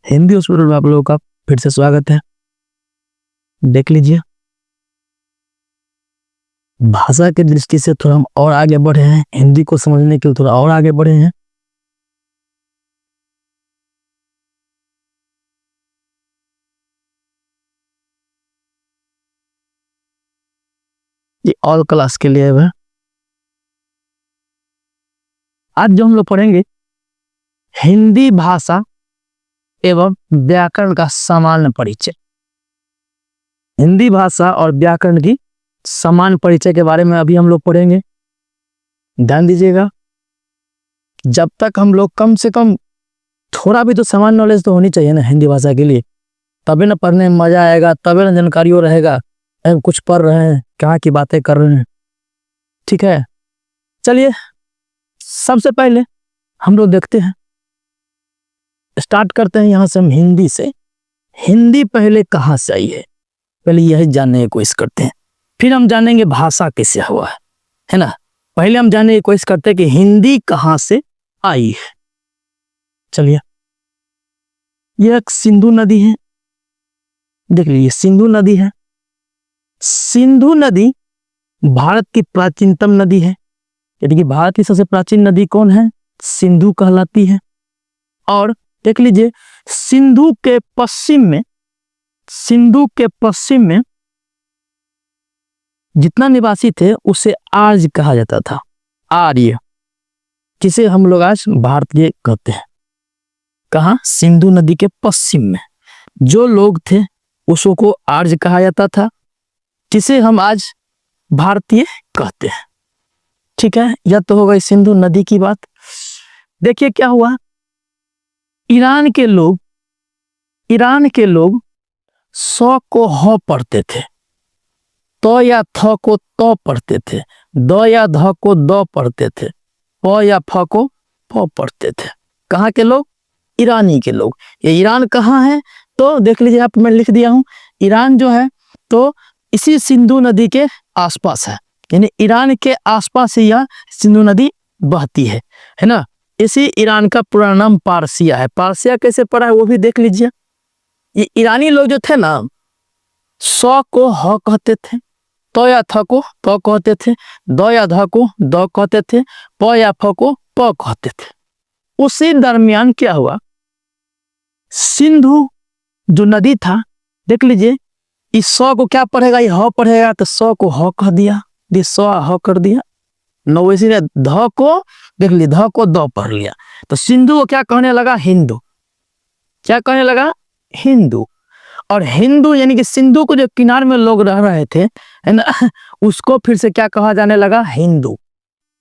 Hindi student में आप लोगों का फिर से स्वागत है। देख लीजिए, भाषा की दृष्टि से थोड़ा हम और आगे बढ़े हैं, हिंदी को समझने के लिए थोड़ा और आगे बढ़े हैं। ये ऑल क्लास के लिए है। आज जो हम लोग पढ़ेंगे हिंदी भाषा एवं व्याकरण का सामान्य परिचय। हिंदी भाषा और व्याकरण की समान परिचय के बारे में अभी हम लोग पढ़ेंगे। ध्यान दीजिएगा, जब तक हम लोग कम से कम थोड़ा भी तो सामान्य नॉलेज तो होनी चाहिए ना हिंदी भाषा के लिए, तभी ना पढ़ने में मजा आएगा, तभी ना जानकारी हो रहेगा। हम कुछ पढ़ रहे हैं, कहाँ की बातें कर रहे हैं। ठीक है, चलिए सबसे पहले हम लोग देखते हैं, स्टार्ट करते हैं यहाँ से। हम हिंदी से, हिंदी पहले कहाँ से आई है, पहले यही जानने की कोशिश करते हैं, फिर हम जानेंगे भाषा कैसे हुआ है ना। पहले हम जानने की कोशिश करते हैं कि हिंदी कहाँ से आई है। चलिए, यह एक सिंधु नदी है, देख लीजिए सिंधु नदी है। सिंधु नदी भारत की प्राचीनतम नदी है, यानी कि भारत की सबसे प्राचीन नदी कौन है, सिंधु कहलाती है। और देख लीजिए, सिंधु के पश्चिम में जितना निवासी थे उसे आर्य कहा जाता था। आर्य, जिसे हम लोग आज भारतीय कहते हैं। कहाँ, सिंधु नदी के पश्चिम में जो लोग थे उसको आर्य कहा जाता था, जिसे हम आज भारतीय कहते हैं। ठीक है, यह तो हो गई सिंधु नदी की बात। देखिए क्या हुआ, ईरान के लोग सौ को ह पढ़ते थे, तो या थ को तो पढ़ते थे, द या ध को द पढ़ते थे, प या फ को फ पढ़ते थे। कहाँ के लोग, ईरानी के लोग। ये ईरान कहाँ है, तो देख लीजिए, आप मैं लिख दिया हूँ। ईरान जो है तो इसी सिंधु नदी के आसपास है, यानी ईरान के आसपास ही यह सिंधु नदी बहती है ना। इसी ईरान का पूरा नाम पारसिया है। पारसिया कैसे पड़ा है वो भी देख लीजिए। ये ईरानी लोग जो थे ना, सौ को ह कहते थे, तो या थ को तो कहते थे, द या ध को द कहते थे, प या फ को प कहते थे। उसी दरमियान क्या हुआ, सिंधु जो नदी था, देख लीजिए, इस सौ को क्या पढ़ेगा, ये ह पढ़ेगा, तो सौ को ह कह दिया, ये सौ ह कर दिया। नौ इसी ध को देख लीजिए, ध को द पढ़ लिया, तो सिंधु को क्या कहने लगा, हिंदू। क्या कहने लगा, हिंदू। और हिंदू यानी कि सिंधु को जो किनारे में लोग रह रहे थे है ना, उसको फिर से क्या कहा जाने लगा, हिंदू।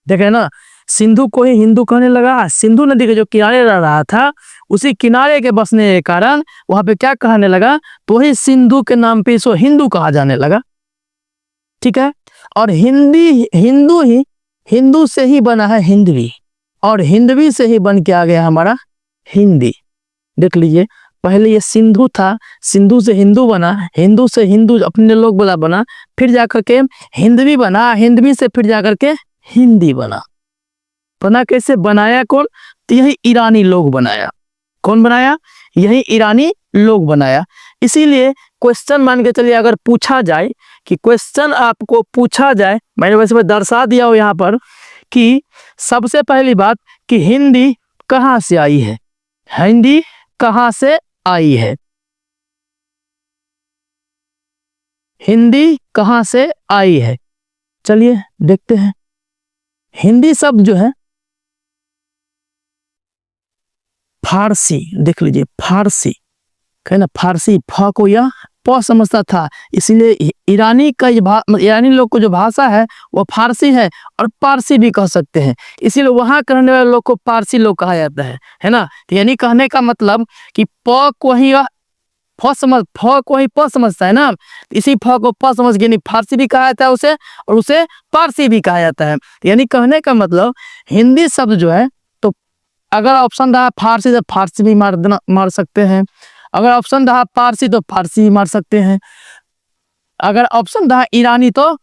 देखे ना, सिंधु को ही हिंदू कहने लगा। सिंधु नदी के जो किनारे रह रहा था, उसी किनारे के बसने के कारण वहां पे क्या कहने लगा, तो ही सिंधु के नाम पे इसको हिंदू कहा जाने लगा। ठीक है, और हिंदू से ही बना है हिंदवी, और हिंदवी से ही बन के आ गया हमारा हिंदी। देख लीजिए, पहले ये सिंधु था, सिंधु से हिंदू बना, हिंदू से हिंदू अपने लोग बोला बना, फिर जाकर के हिंदवी बना, हिंदवी से फिर जाकर के हिंदी बना। कैसे बनाया, कौन, तो यही ईरानी लोग बनाया। कौन बनाया, यही ईरानी लोग बनाया। इसीलिए क्वेश्चन मान के चलिए, अगर पूछा जाए कि क्वेश्चन आपको पूछा जाए, मैंने वैसे दर्शा दिया हो यहाँ पर कि सबसे पहली बात कि हिंदी कहाँ से आई है, हिंदी कहाँ से आई है, हिंदी कहाँ से आई है। चलिए देखते हैं। हिंदी शब्द जो है फारसी, देख लीजिए, फारसी कहना, फारसी, फ को यह प समझता था, इसलिए ईरानी का ईरानी लोग को जो भाषा है वो फारसी है, और पारसी भी कह सकते हैं, इसीलिए वहां करने वाले लोग को पारसी लोग कहा जाता है ना। यानी कहने का मतलब कि प को ही फ को ही प समझता है ना, इसी फ को प समझ के नहीं फारसी भी कहा जाता है उसे, और उसे पारसी भी कहा जाता है। यानी कहने का मतलब हिंदी शब्द जो है, तो अगर ऑप्शन रहा फारसी तो फारसी भी मार सकते हैं, अगर ऑप्शन रहा पारसी तो फारसी भी मार सकते हैं, अगर ऑप्शन रहा ईरानी तो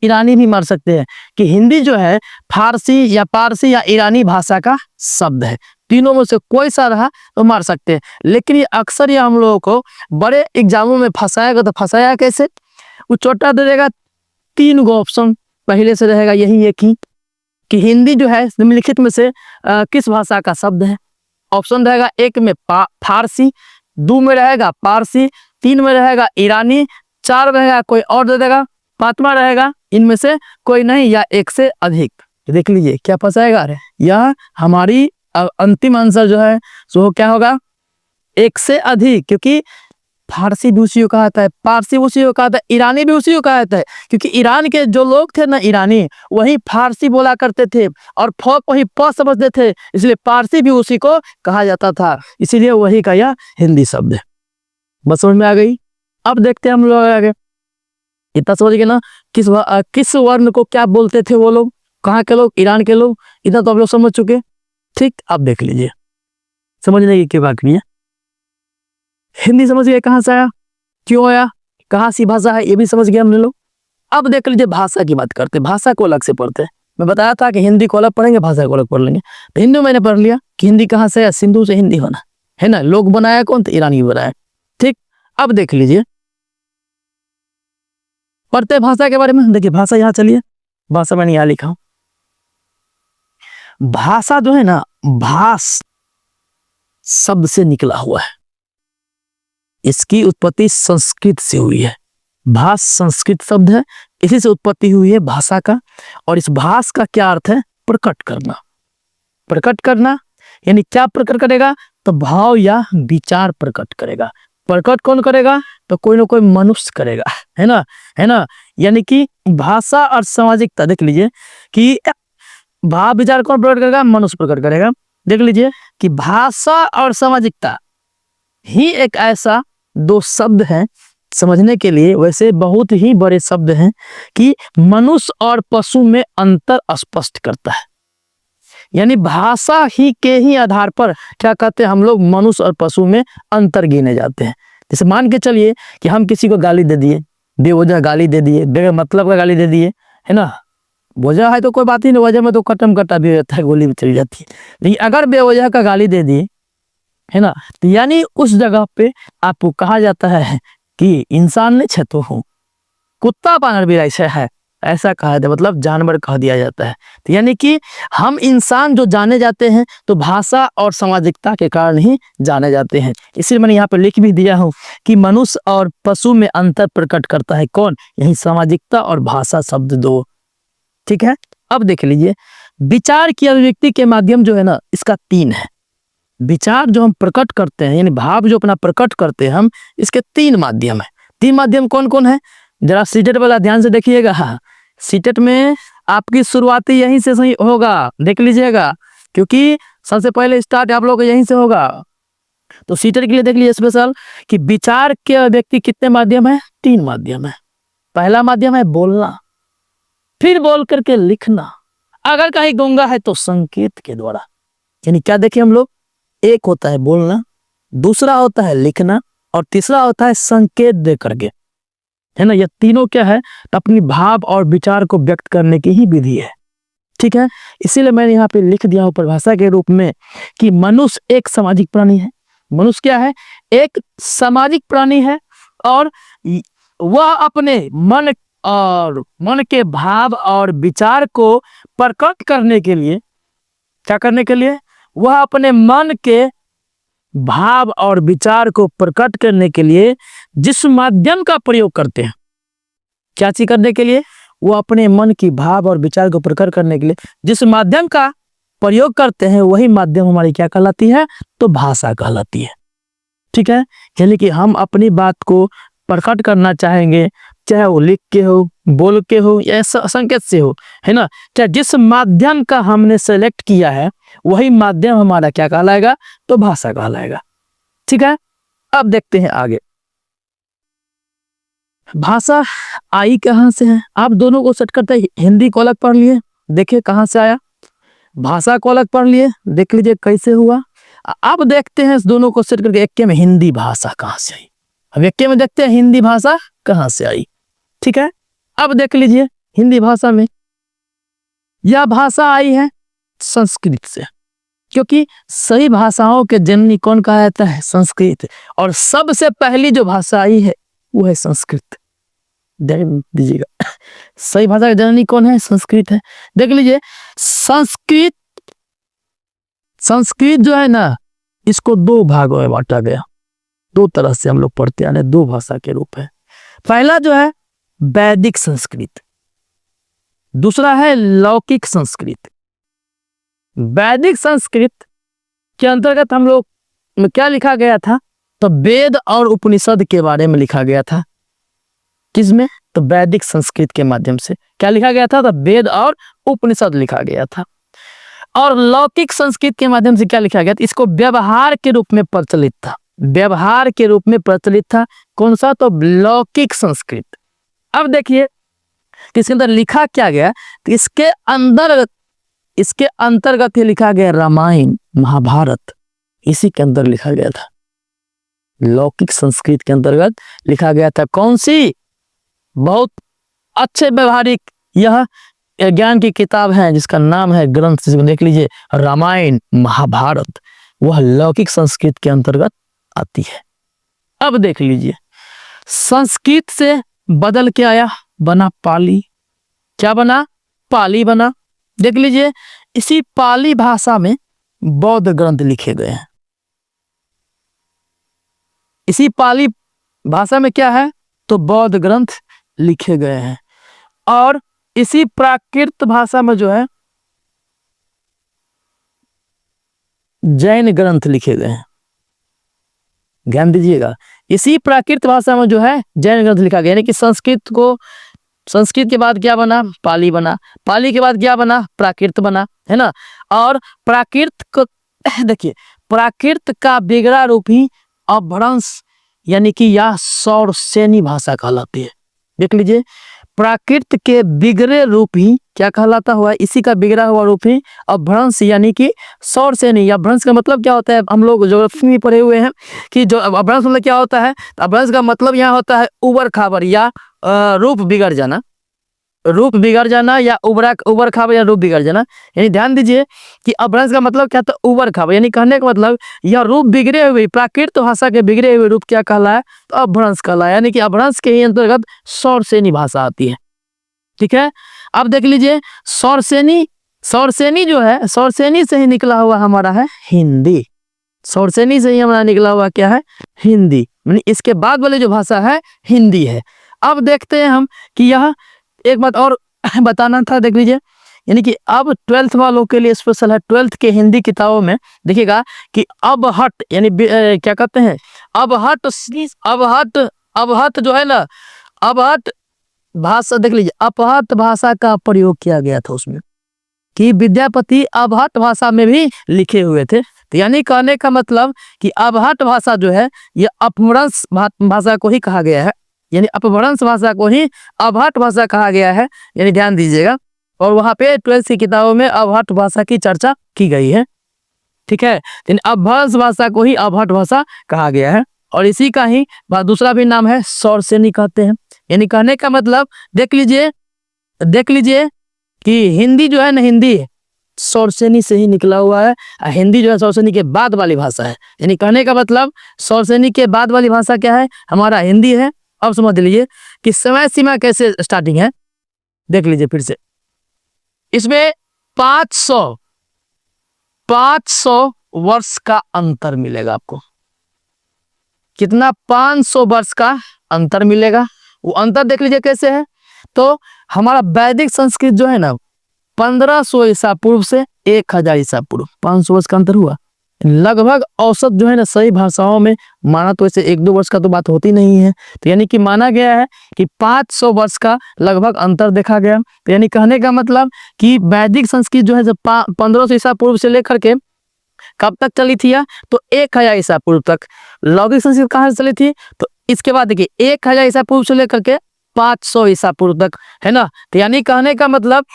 ईरानी भी मार सकते हैं। कि हिंदी जो है फारसी या पारसी या ईरानी भाषा का शब्द है। तीनों में से कोई सा रहा तो मार सकते हैं। लेकिन ये अक्सर ये हम लोगों को बड़े एग्जामों में फंसाएगा। तो फंसाया कैसे? वो छोटा दे देगा 3 गो ऑप्शन, पहले से रहेगा यही एक ही कि हिंदी जो है निम्नलिखित में से किस भाषा का शब्द है। ऑप्शन रहेगा 1 में फारसी, 2 में रहेगा पारसी, 3 में रहेगा ईरानी, 4 में रहेगा कोई और दे देगा, 5वां रहेगा इनमें से कोई नहीं या 1 से अधिक। देख लीजिए क्या फंसाएगा। अरे यह हमारी अंतिम आंसर जो है सो क्या होगा? 1 से अधिक, क्योंकि फारसी भी उसी को कहा जाता है, पारसी उसी को कहा जाता है, ईरानी भी उसी को कहा जाता है। क्योंकि ईरान के जो लोग थे ना ईरानी, वही फारसी बोला करते थे और वही प समझते थे, इसलिए पारसी भी उसी को कहा जाता था, इसीलिए वही का यह हिंदी शब्द है। बस समझ में आ गई। अब देखते हैं हम लोग आगे। इतना समझ गए ना किस वर्ण को क्या बोलते थे वो लोग, कहाँ के लोग, ईरान के लोग। इतना तो आप लोग समझ चुके। ठीक, अब देख लीजिए, समझने की क्या बात नहीं है। हिंदी समझ गए कहाँ से आया, क्यों आया, कहाँ सी भाषा है, ये भी समझ गए हमने लोग। अब देख लीजिए भाषा की बात करते हैं। भाषा को अलग से पढ़ते हैं। मैं बताया था कि हिंदी को अलग पढ़ेंगे, भाषा को अलग पढ़ लेंगे। तो हिंदी मैंने पढ़ लिया कि हिंदी कहाँ से है, सिंधु से हिंदी होना है ना। लोग बनाया कौन? तो ईरानी बनाया। ठीक, अब देख लीजिए पढ़ते भाषा के बारे में। देखिए भाषा यहाँ चलिए, भाषा मैंने यहाँ लिखा हूं। भाषा जो है ना, भाष शब्द से निकला हुआ है। इसकी उत्पत्ति संस्कृत से हुई है। भाष संस्कृत शब्द है, इसी से उत्पत्ति हुई है भाषा का। और इस भाष का क्या अर्थ है? प्रकट करना। प्रकट करना यानी क्या प्रकट करेगा? तो भाव या विचार प्रकट करेगा। प्रकट कौन करेगा? तो कोई ना कोई मनुष्य करेगा, है ना। यानी कि भाषा और सामाजिकता, देख लीजिए कि भाव विचार कौन प्रकट करेगा? मनुष्य प्रकट करेगा। देख लीजिए कि भाषा और सामाजिकता ही एक ऐसा 2 शब्द हैं समझने के लिए, वैसे बहुत ही बड़े शब्द हैं कि मनुष्य और पशु में अंतर स्पष्ट करता है। यानी भाषा ही के ही आधार पर क्या कहते हैं हम लोग, मनुष्य और पशु में अंतर गिने जाते हैं। जैसे मान के चलिए कि हम किसी को गाली दे दिए, बेवजह गाली दे दिए, बगैर मतलब का गाली दे दिए, है ना। वजह है तो कोई बात ही नहीं, वजह में तो कटम कटा भी रहता है, गोली भी चली जाती है। लेकिन अगर बेवजह का गाली दे दिए, है ना, तो यानी उस जगह पे आपको कहा जाता है कि इंसान ने छतो हूँ, कुत्ता बानर भी ऐसा है, ऐसा कहा जाता है, मतलब जानवर कह दिया जाता है। तो यानी कि हम इंसान जो जाने जाते हैं तो भाषा और सामाजिकता के कारण ही जाने जाते हैं। इसलिए मैंने यहाँ पर लिख भी दिया हूँ कि मनुष्य और पशु में अंतर प्रकट करता है कौन? यही सामाजिकता और भाषा शब्द 2। ठीक है, अब देख लीजिए विचार की अभिव्यक्ति के माध्यम जो है ना, इसका 3 है। विचार जो हम प्रकट करते हैं, यानी भाव जो अपना प्रकट करते हैं हम, इसके 3 माध्यम है। 3 माध्यम कौन कौन है? जरा सीटेट वाला ध्यान से देखिएगा। हाँ, सीटेट में आपकी शुरुआती यहीं से सही होगा, देख लीजिएगा, क्योंकि सबसे पहले स्टार्ट आप लोग को यहीं से होगा। तो सीटेट के लिए देख लीजिए स्पेशल कि विचार के अभिव्यक्ति कितने माध्यम है? 3 माध्यम है। पहला माध्यम है बोलना, फिर बोल करके लिखना, अगर कहीं गूंगा है तो संकेत के द्वारा। यानी क्या देखें हम लोग, एक होता है बोलना, दूसरा होता है लिखना, और तीसरा होता है संकेत दे करके, है ना। ये तीनों क्या है? अपनी भाव और विचार को व्यक्त करने की ही विधि है। ठीक है, इसीलिए मैंने यहाँ पे लिख दिया हूं परिभाषा के रूप में कि मनुष्य एक सामाजिक प्राणी है। मनुष्य क्या है? एक सामाजिक प्राणी है, और वह अपने मन के भाव और विचार को प्रकट करने के लिए, क्या करने के लिए? वह अपने मन के भाव और विचार को प्रकट करने के लिए जिस माध्यम का प्रयोग करते हैं, क्या चीज करने के लिए? वो अपने मन की भाव और विचार को प्रकट करने के लिए जिस माध्यम का प्रयोग करते हैं, वही माध्यम हमारी क्या कहलाती है? तो भाषा कहलाती है। ठीक है, यानी कि हम अपनी बात को प्रकट करना चाहेंगे, चाहे वो लिख के हो, बोल के हो, या संकेत से हो, है ना। चाहे जिस माध्यम का हमने सेलेक्ट किया है, वही माध्यम हमारा क्या कहलाएगा? तो भाषा कहलाएगा। ठीक है, अब देखते हैं आगे। भाषा आई कहां से है? आप दोनों को सेट करते हैं। हिंदी को अलग पढ़ लिए, देखिए कहां से आया। भाषा को अलग पढ़ लिए, देख लीजिए कैसे हुआ। अब देखते हैं इस दोनों को सेट करके एक में हिंदी भाषा कहां से आई। अब एक में देखते हैं हिंदी भाषा कहां से आई। ठीक है, अब देख लीजिए हिंदी भाषा में यह भाषा आई है संस्कृत से। क्योंकि सभी भाषाओं के जननी कौन कहा जाता है? संस्कृत। और सबसे पहली जो भाषा आई है वो है संस्कृत। ध्यान दीजिएगा, सही भाषा का जननी कौन है? संस्कृत है। देख लीजिए, संस्कृत जो है ना, इसको दो भागों में बांटा गया। दो तरह से हम लोग पढ़ते हैं, दो भाषा के रूप है। पहला जो है वैदिक संस्कृत, दूसरा है लौकिक संस्कृत। वैदिक संस्कृत के अंतर्गत हम लोग में क्या लिखा गया था? तो वेद और उपनिषद के बारे में लिखा गया था। किसमें? तो वैदिक संस्कृत के माध्यम से क्या लिखा गया था? तो वेद और उपनिषद लिखा गया था। और लौकिक संस्कृत के माध्यम से क्या लिखा गया था? इसको व्यवहार के रूप में प्रचलित था। व्यवहार के रूप में प्रचलित था। कौन सा? तो लौकिक संस्कृत। अब देखिए कि इसके अंदर लिखा क्या गया? तो इसके अंतर्गत ही लिखा गया रामायण, महाभारत, इसी के अंदर लिखा गया था। लौकिक संस्कृत के अंतर्गत लिखा गया था। कौन सी? बहुत अच्छे व्यवहारिक यह ज्ञान की किताब है जिसका नाम है, ग्रंथ जिसको देख लीजिए, रामायण, महाभारत, वह लौकिक संस्कृत के अंतर्गत आती है। अब देख लीजिए, संस्कृत से बदल के आया, बना पाली। क्या बना? पाली बना। देख लीजिए, इसी पाली भाषा में बौद्ध ग्रंथ लिखे गए हैं। इसी पाली भाषा में क्या है? तो बौद्ध ग्रंथ लिखे गए हैं। और इसी प्राकृत भाषा में जो है जैन ग्रंथ लिखे गए हैं। ध्यान दीजिएगा, इसी प्राकृत भाषा में जो है जैन ग्रंथ लिखा गया। यानी कि संस्कृत के बाद क्या बना? पाली बना। पाली के बाद क्या बना? प्राकृत बना, है ना। और प्राकृत को देखिए, प्राकृत का बिगड़ा रूप ही अपभ्रंश यानी कि या सौरसेनी भाषा कहलाती है। देख लीजिए, प्राकृत के बिगड़े रूप ही क्या कहलाता हुआ? इसी का बिगड़ा हुआ रूप ही अपभ्रंश यानी कि सौरसेनी। या अपभ्रंश का मतलब क्या होता है? हम लोग ज्योग्राफी में पढ़े हुए हैं कि जो अपभ्रंश मतलब क्या होता है? अपभ्रंश का मतलब यहाँ होता है उबर खाबर या रूप बिगड़ जाना। रूप बिगड़ जाना या उबर खाबर या रूप बिगड़ जाना। यानी ध्यान दीजिए कि अपभ्रंश का मतलब क्या था? उबर खाबर। यानी कहने का मतलब यह रूप बिगड़े हुए, प्राकृत भाषा के बिगड़े हुए रूप क्या कहलाया? तो अपभ्रंश कहलाया। यानी कि अपभ्रंश के ही अंतर्गत सौरसेनी भाषा आती है। ठीक है, अब देख लीजिए, सौरसेनी जो है, सौरसेनी से ही निकला हुआ हमारा है हिंदी। सौरसेनी से ही हमारा निकला हुआ क्या है? हिंदी। यानी इसके बाद वाली जो भाषा है हिंदी है। अब देखते हैं हम कि यह एक बात और बताना था। देख लीजिए, यानी कि अब 12th वालों के लिए स्पेशल है। 12th के हिंदी किताबों में देखिएगा कि अबहट यानी क्या कहते हैं? अबहट जो है ना, अबहट भाषा। देख लीजिए, अपहट भाषा का प्रयोग किया गया था उसमें, कि विद्यापति अबहट भाषा में भी लिखे हुए थे। तो यानी कहने का मतलब कि अबहट भाषा जो है यह अपभ्रंश भाषा को ही कहा गया है। यानी अपभ्रंश भाषा को ही अबहट भाषा कहा गया है। यानी ध्यान दीजिएगा, और वहां पे 12th की किताबों में अबहट भाषा की चर्चा की गई है। ठीक है, अपभ्रंश भाषा को ही अबहट भाषा कहा गया है। और इसी का ही दूसरा भी नाम है सौरसेनी कहते हैं। यानी कहने का मतलब देख लीजिए कि हिंदी जो है ना, हिंदी सौरसेनी से ही निकला हुआ है। हिंदी जो है सौरसेनी के बाद वाली भाषा है। यानी कहने का मतलब सौरसेनी के बाद वाली भाषा क्या है? हमारा हिंदी है। अब समझ लीजिए कि समय सीमा कैसे स्टार्टिंग है। देख लीजिए फिर से, इसमें 500 वर्ष का अंतर मिलेगा आपको। कितना? 500 वर्ष का अंतर मिलेगा। वो अंतर देख लीजिए कैसे है। तो हमारा वैदिक संस्कृत जो है ना, 1500 ईसा पूर्व से 1000 ईसा पूर्व, 500 वर्ष का अंतर हुआ। लगभग औसत जो है ना, सही भाषाओं में माना तो ऐसे 1-2 वर्ष का तो बात होती नहीं है। तो यानी कि माना गया है कि 500 वर्ष का लगभग अंतर देखा गया। तो यानी कहने का मतलब कि वैदिक संस्कृत जो है जब 1500 ईसा पूर्व से लेकर के कब तक चली थी? तो 1000 ईसा पूर्व तक। लौकिक संस्कृत कहाँ से चली थी? तो इसके बाद देखिए 1000 ईसा पूर्व से लेकर के 500 ईसा पूर्व तक, है ना। तो यानी कहने का मतलब,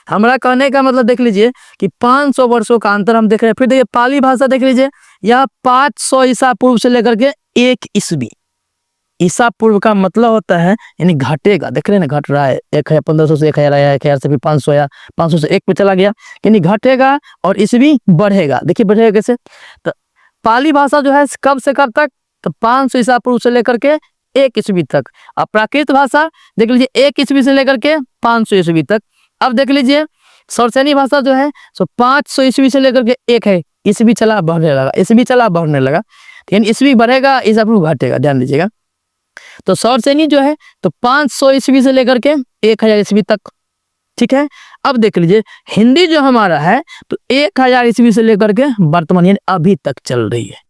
हमारा कहने का मतलब देख लीजिए कि 500 वर्षों का अंतर हम देख रहे हैं। फिर देखिए पाली भाषा देख लीजिए, यह 500 ईसा पूर्व से लेकर के 1 ईस्वी, ईसा पूर्व का मतलब होता है यानी घटेगा, देख रहे हैं ना, घट रहा है, 1500 से 1000 आया, 1000 से फिर 500 आया, 500 से 1 पे चला गया, यानी घटेगा और ईस्वी बढ़ेगा। देखिए बढ़ेगा कैसे, तो पाली भाषा जो है कब से कब तक, तो 500 ईसा पूर्व से लेकर के 1 ईस्वी तक। अब प्राकृत भाषा देख लीजिए 1 ईस्वी से लेकर के 500 ईस्वी तक। अब देख लीजिए सौरसेनी भाषा जो है सो 500 ईस्वी से लेकर के 1 है, ईस्वी चला बढ़ने लगा, ईस्वी चला बढ़ने लगा, यानी ईस्वी बढ़ेगा, ईसा पूर्व घटेगा, ध्यान दीजिएगा। तो सौरसेनी जो है तो 500 ईस्वी से लेकर के 1000 ईस्वी तक, ठीक है। अब देख लीजिए हिंदी जो हमारा है तो 1000 ईस्वी से लेकर के वर्तमान यानी अभी तक चल रही है।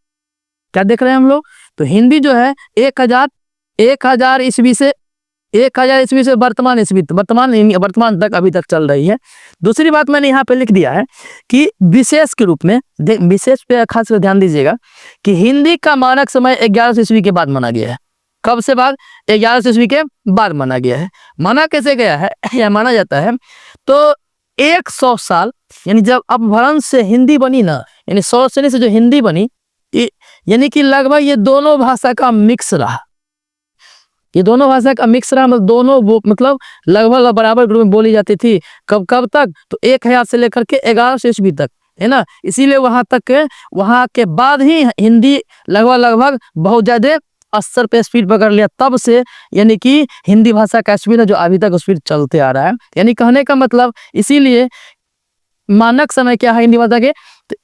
क्या देख रहे हैं हम लोग, तो हिंदी जो है 1000 ईस्वी से 1000 ईस्वी से वर्तमान ईस्वी वर्तमान तक अभी तक चल रही है। दूसरी बात मैंने यहाँ पे लिख दिया है कि विशेष के रूप में, विशेष पे खास कर ध्यान दीजिएगा कि हिंदी का मानक समय 1100 ईस्वी के बाद माना गया है। कब से बाद, 1100 ईस्वी के बाद माना गया है। माना कैसे गया है, यह माना जाता है तो 100 साल यानी जब अपभ्रंश से हिंदी बनी ना, यानी सौरसेनी से जो हिंदी बनी, यानी कि लगभग ये दोनों भाषा का मिक्स रहा, ये दोनों भाषा का मिक्स रहा, मतलब दोनों मतलब लगभग बराबर ग्रुप में बोली जाती थी। कब कब तक, तो 1000 से लेकर के 1100 ईस्वी तक, है ना। इसीलिए वहां के बाद ही हिंदी लगभग बहुत ज्यादा स्तर पे स्पीड पकड़ लिया, तब से यानी कि हिंदी भाषा का स्पीड है जो अभी तक स्पीड चलते आ रहा है। यानी कहने का मतलब, इसीलिए मानक समय क्या है हिंदी भाषा के, तो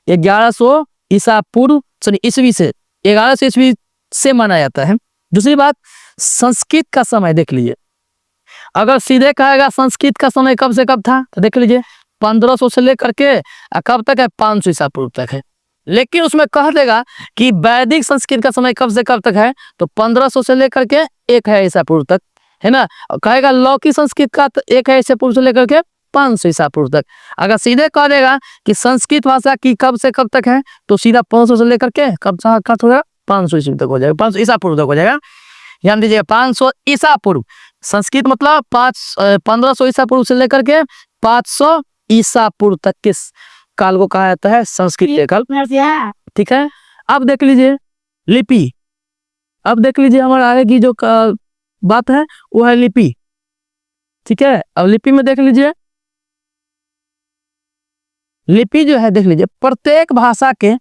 1100 ईसा पूर्व ईस्वी से 1100 ईस्वी से माना जाता है। दूसरी बात, संस्कृत का समय देख लीजिए, अगर सीधे कहेगा संस्कृत का समय कब से कब था, तो देख लीजिए 1500 से लेकर के कब तक है, 500 ईसा पूर्व तक है। लेकिन उसमें कह देगा कि वैदिक संस्कृत का समय कब से कब तक है, तो 1500 से लेकर के 1000 ईसा पूर्व तक, है ना। कहेगा लौकिक संस्कृत का तो 1000 ईसा पूर्व से लेकर के 500 ईसा पूर्व तक। अगर सीधे कह देगा कि संस्कृत भाषा की कब से कब तक है, तो सीधा 500 से लेकर के कब होगा, 500 ईस्वी तक हो जाएगा, 500 ईसा पूर्व तक हो जाएगा। ध्यान दीजिएगा 500 ईसा पूर्व, संस्कृत मतलब 1500 ईसा पूर्व से लेकर के 500 ईसा पूर्व तक के काल को कहा जाता है संस्कृत काल, ठीक है। अब देख लीजिए लिपि, अब देख लीजिए हमारा आगे की जो बात है वो है लिपि, ठीक है। अब लिपि में देख लीजिए, लिपि जो है देख लीजिए प्रत्येक भाषा के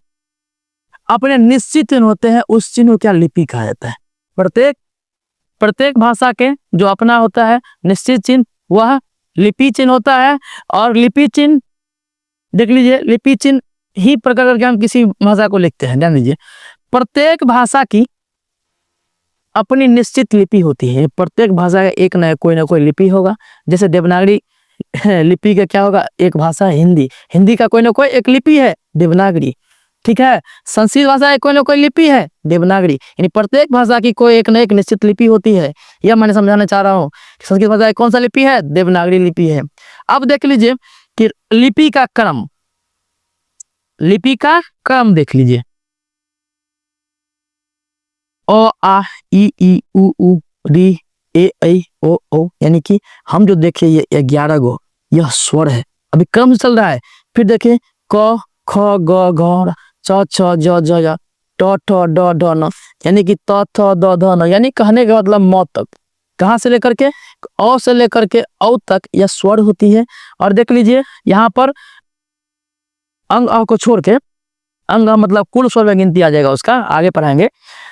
अपने निश्चित चिन्ह होते हैं, उस चिन्ह को क्या लिपि कहा जाता है। प्रत्येक भाषा के जो अपना होता है निश्चित चिन्ह, वह लिपि चिन्ह होता है। और लिपि चिन्ह देख लीजिए, लिपि चिन्ह ही प्रकट करके हम किसी भाषा को लिखते हैं। ध्यान दीजिए प्रत्येक भाषा की अपनी निश्चित लिपि होती है, प्रत्येक भाषा का एक ना कोई लिपि होगा। जैसे देवनागरी लिपि का क्या होगा, एक भाषा है हिंदी का कोई ना कोई एक लिपि है देवनागरी, ठीक है। संस्कृत भाषा कोई ना कोई लिपि है देवनागरी, यानी प्रत्येक भाषा की कोई एक ना एक निश्चित लिपि होती है। यह मैंने समझाना चाह रहा हूँ, संस्कृत भाषा कौन सा लिपि है, देवनागरी लिपि है। अब देख लीजिए कि लिपि का क्रम देख लीजिए, अ आ इ ई उ री ए ऐ ओ ओ, यानी कि हम जो देखे ये 11 गो यह स्वर है, अभी क्रम चल रहा है। फिर देखिए क ख ग घ च छ ज ज ट ठ ड ढ न, यानी कि त थ द ध न, यानी कहने का मतलब म तक, कहाँ से लेकर के, अ से लेकर के औ तक यह स्वर होती है। और देख लीजिए यहाँ पर अंग अ को छोड़ के, अंग मतलब कुल स्वर में गिनती आ जाएगा, उसका आगे पढ़ाएंगे।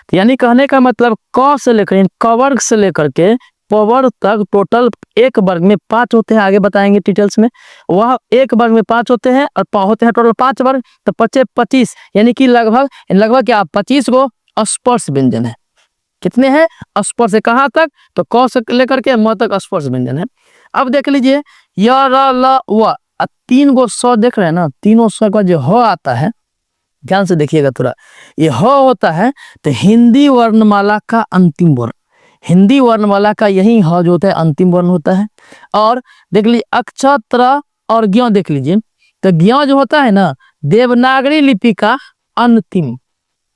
तो यानी कहने का मतलब क से लेकर क वर्ग से लेकर के प वर्ग तक टोटल एक वर्ग में 5 होते हैं, आगे बताएंगे डिटेल्स में। वह एक वर्ग में 5 होते हैं और होते हैं टोटल 5 वर्ग, तो 25, यानी कि लगभग क्या 25 गो स्पर्श व्यंजन है। कितने हैं, स्पर्श से कहाँ तक, तो क से लेकर के म तक स्पर्श व्यंजन है। अब देख लीजिए य र ल व, 3 गो स देख रहे हैं ना, तीनों स का जो ह आता है, ध्यान से देखिएगा थोड़ा, ये ह होता है तो हिंदी वर्णमाला का अंतिम वर्ण, हिंदी वर्णमाला का यही ह जो होता है अंतिम वर्ण होता है। और देख लीजिए अक्षर और ज्ञ देख लीजिए, तो ज्ञ जो होता है ना देवनागरी लिपि का अंतिम,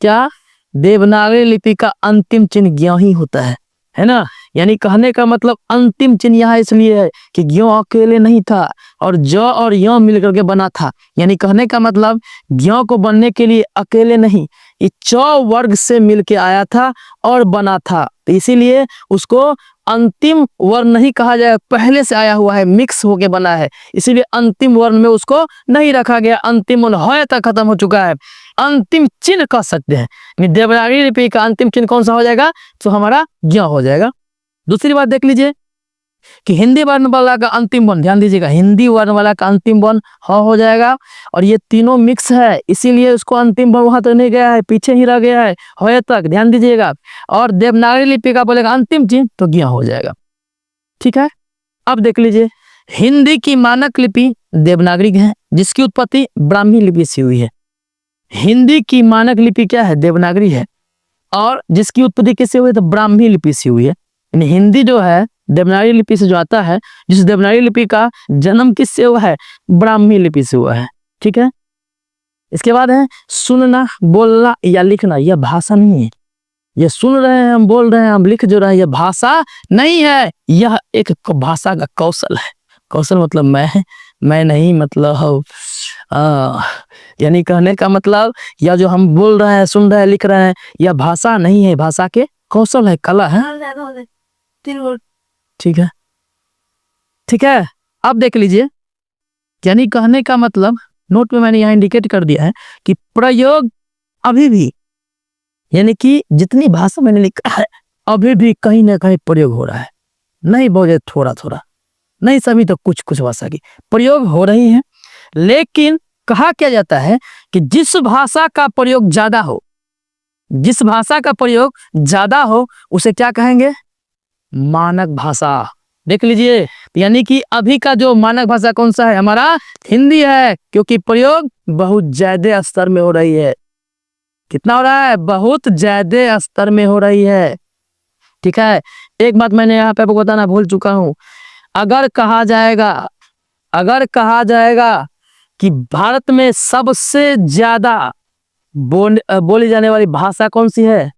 क्या देवनागरी लिपि का अंतिम चिन्ह ज्ञ ही होता है ना। यानी कहने का मतलब अंतिम चिन्ह यहाँ इसलिए है कि ज्ञ अकेले नहीं था और ज और य मिलकर के बना था। यानी कहने का मतलब ज्ञ को बनने के लिए अकेले नहीं, ये च वर्ग से मिलके आया था और बना था, तो इसीलिए उसको अंतिम वर्ण नहीं कहा जाए, पहले से आया हुआ है, मिक्स होके बना है, इसीलिए अंतिम वर्ण में उसको नहीं रखा गया। अंतिम वर्ण है तक खत्म हो चुका है, अंतिम चिन्ह कह सकते हैं। देवनागरी लिपि का अंतिम चिन्ह कौन सा हो जाएगा? तो हमारा ज्ञ हो जाएगा। दूसरी बात देख लीजिए कि हिंदी वर्ण वाला का अंतिम वर्ण, ध्यान दीजिएगा, हिंदी वर्ण वाला का अंतिम वर्ण ह हो जाएगा, और ये तीनों मिक्स है, इसीलिए उसको अंतिम वर्ण वहां तक नहीं गया है, पीछे ही रह गया है, ह तक, ध्यान दीजिएगा। और देवनागरी लिपि का बोलेगा अंतिम चिन्ह तो ज्ञ हो जाएगा। ठीक है, अब देख लीजिए, हिंदी की मानक लिपि देवनागरी है, जिसकी उत्पत्ति ब्राह्मी लिपि से हुई है। हिंदी की मानक लिपि क्या है? देवनागरी है, और जिसकी उत्पत्ति किससे हुई? तो ब्राह्मी लिपि से हुई है। हिंदी जो है देवनागरी लिपि से जो आता है, जिस देवनागरी लिपि का जन्म किससे हुआ है? ब्राह्मी लिपि से हुआ है। ठीक है, इसके बाद है सुनना, बोलना या लिखना। यह भाषा नहीं है, ये सुन रहे हैं हम, बोल रहे हैं हम, लिख जो रहे हैं, यह भाषा नहीं है, यह एक भाषा का कौशल है। कौशल मतलब मैं नहीं, मतलब यानी कहने का मतलब, या जो हम बोल रहे हैं, सुन रहे हैं, लिख रहे हैं, यह भाषा नहीं है, भाषा के कौशल है, कला है। ठीक है, ठीक है, अब देख लीजिए, यानी कहने का मतलब, नोट में मैंने यहाँ इंडिकेट कर दिया है कि प्रयोग अभी भी, यानी कि जितनी भाषा मैंने लिखा है अभी भी कहीं ना कहीं प्रयोग हो रहा है, नहीं बहुत थोड़ा थोड़ा, नहीं सभी तो कुछ कुछ भाषा की प्रयोग हो रही है। लेकिन कहा क्या जाता है कि जिस भाषा का प्रयोग ज्यादा हो, जिस भाषा का प्रयोग ज्यादा हो, उसे क्या कहेंगे? मानक भाषा। देख लीजिए, यानी कि अभी का जो मानक भाषा कौन सा है? हमारा हिंदी है, क्योंकि प्रयोग बहुत ज्यादा स्तर में हो रही है। कितना हो रहा है? बहुत ज्यादा स्तर में हो रही है। ठीक है, एक बात मैंने यहाँ पे बताना भूल चुका हूं, अगर कहा जाएगा कि भारत में सबसे ज्यादा बोली जाने वाली भाषा कौन सी है?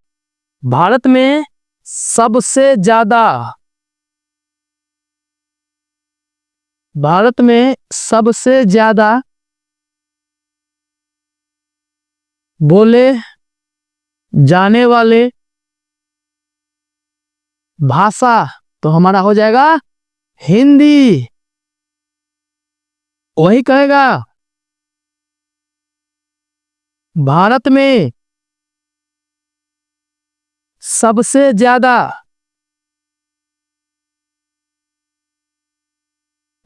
भारत में सबसे ज्यादा बोले जाने वाले भाषा तो हमारा हो जाएगा हिंदी। वही कहेगा भारत में सबसे ज्यादा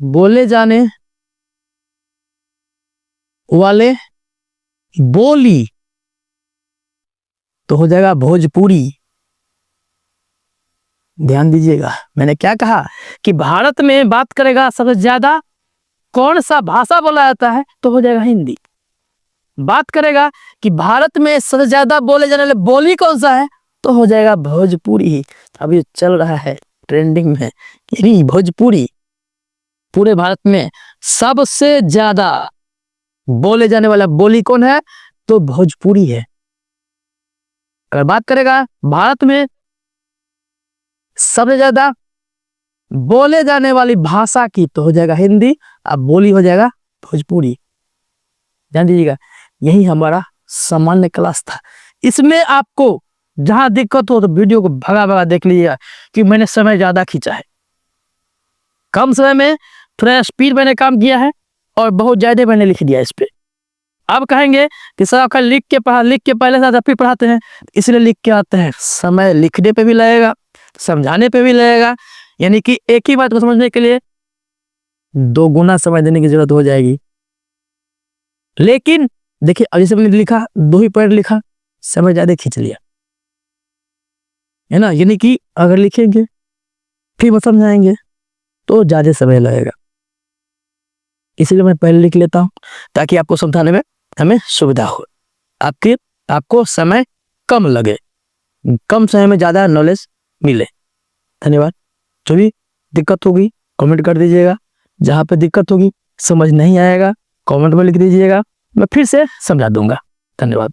बोले जाने वाले बोली तो हो जाएगा भोजपुरी। ध्यान दीजिएगा, मैंने क्या कहा कि भारत में बात करेगा सबसे ज्यादा कौन सा भाषा बोला जाता है, तो हो जाएगा हिंदी। बात करेगा कि भारत में सबसे ज्यादा बोले जाने वाले बोली कौन सा है, तो हो जाएगा भोजपुरी। अभी चल रहा है ट्रेंडिंग में, यानी भोजपुरी पूरे भारत में सबसे ज्यादा बोले जाने वाला बोली कौन है, तो भोजपुरी है। अगर बात करेगा भारत में सबसे ज्यादा बोले जाने वाली भाषा की, तो हो जाएगा हिंदी, अब बोली हो जाएगा भोजपुरी। ध्यान दीजिएगा, यही हमारा सामान्य क्लास था। इसमें आपको जहां दिक्कत हो तो वीडियो को भगा भगा देख लीजिएगा, कि मैंने समय ज्यादा खींचा है, कम समय में थोड़ा स्पीड मैंने काम किया है, और बहुत ज्यादा मैंने लिख दिया इस पे। अब कहेंगे कि सर आपका लिख के पहले साथ फिर पढ़ाते हैं, इसलिए लिख के आते हैं। समय लिखने पे भी लगेगा, समझाने पे भी लगेगा, यानी कि एक ही बात को समझने के लिए 2 गुना समय देने की जरूरत हो जाएगी। लेकिन देखिए, अब जैसे मैंने लिखा 2 ही पॉइंट लिखा, समय ज्यादा खींच लिया है ना, यानी कि अगर लिखेंगे फिर वो समझाएंगे तो ज्यादा समय लगेगा, इसलिए मैं पहले लिख लेता हूं ताकि आपको समझाने में हमें सुविधा हो, आपको समय कम लगे, कम समय में ज्यादा नॉलेज मिले। धन्यवाद। जो भी दिक्कत होगी कमेंट कर दीजिएगा, जहां पे दिक्कत होगी समझ नहीं आएगा कमेंट में लिख दीजिएगा, मैं फिर से समझा दूंगा। धन्यवाद।